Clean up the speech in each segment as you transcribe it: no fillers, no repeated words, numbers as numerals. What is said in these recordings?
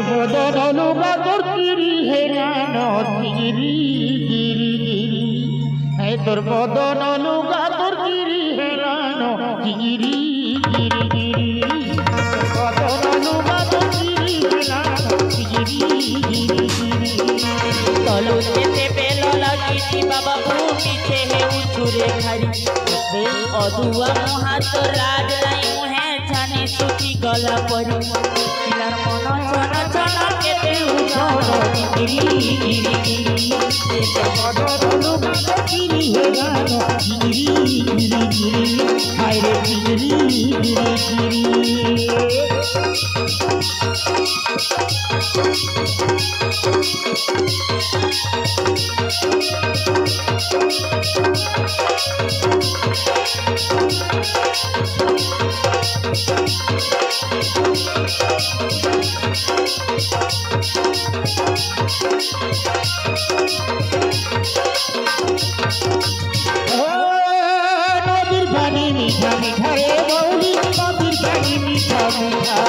বদন লুগা তোর চিরি হেরানো চিরি গিরি গিরি তোর বদন লুগা তোর চিরি হেরানো চিরি গিরি গিরি বদন লুগা তোর চিরি হেরানো চিরি গিরি গিরি তলু যেতে পেল লাগিছি বাবা পিছে হে উঠুরে খারি অদুয়া মুহাত রাজ নাই মুহে জানি সুখী গলা পরি পিলার মন ছন ছন কেতে উঠন গিরি গিরি গিরি বদন লুগা তোর চিরি হেরানো চিরি গিরি গিরি হায় রে চিরি গিরি গিরি নদীর পানি মিঠা মিঠা রে বৌলি নদীর পানি মিঠা মিঠা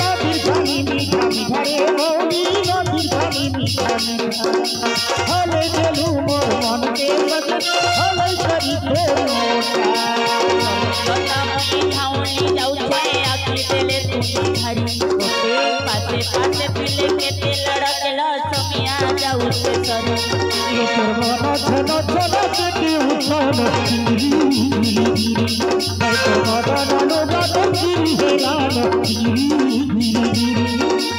নদীর পানি মিঠা মিঠা রে বৌলি নদীর পানি মিঠা মিঠা হলে গেলু মোর মনকে হলে করিতে মোটা কথা মই ধাউনি যাউছে আখি দেলে তুমি ধারি পাশে পাশে পিলে কেতে লড়কেল সমিয়া যাউছে সরি তোর মন ছন ছন কেটে উঠন চিরি গিরি গিরি তোর মদন লুগা তোর চিরি হেরানো চিরি গিরি গিরি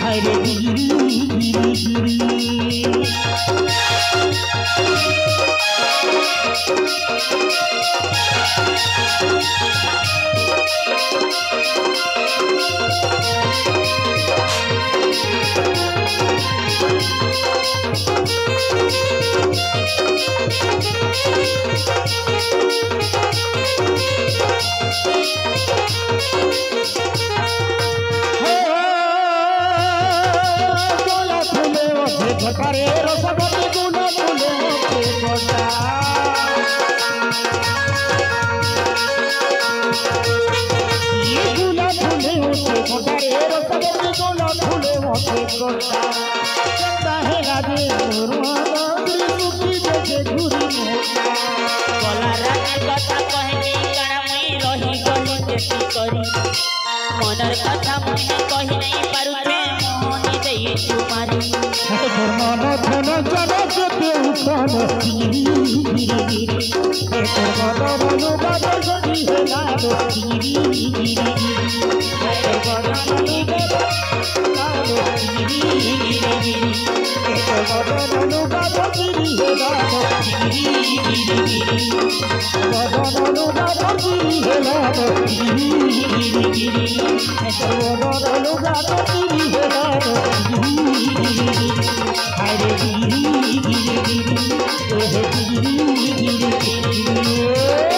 হায় রে গিরি গিরি গিরি গোলা ফুলে ওঠে ঘটারে রসগতে গোলা ফুলে ওঠে ঘটা গোলা ফুলে ওঠে ঘটারে রসগতে গোলা ফুলে ওঠে ঘটা চন্দা হে রাজে রুহাদ্রি সুখী দেখে ঘুরি মোটা গলা রাতে কথা কহেনি কাଣା মুই রহি গলি কেতি করি মনের কথা মুই কহি নাই পারুছে মোহনি দেই তোমারি তোর মন ধন জন যেতে উঠন চিরি গিরি গিরি তোর বদন লুগা তোর চিরি হেরানো চিরি গিরি গিরি তোর বদন লুগা তোর চিরি গিরি গিরি তোর বদন লুগা তোর চিরি হেরানো চিরি গিরি গিরি বদন লুগা তোর চিরি হেরানো চিরি গিরি গিরি তোর বদন লুগা তোর চিরি হেরানো চিরি গিরি গিরি হায় রে গিরি গিরি গিরি গিরি গিরি গিরি গিরি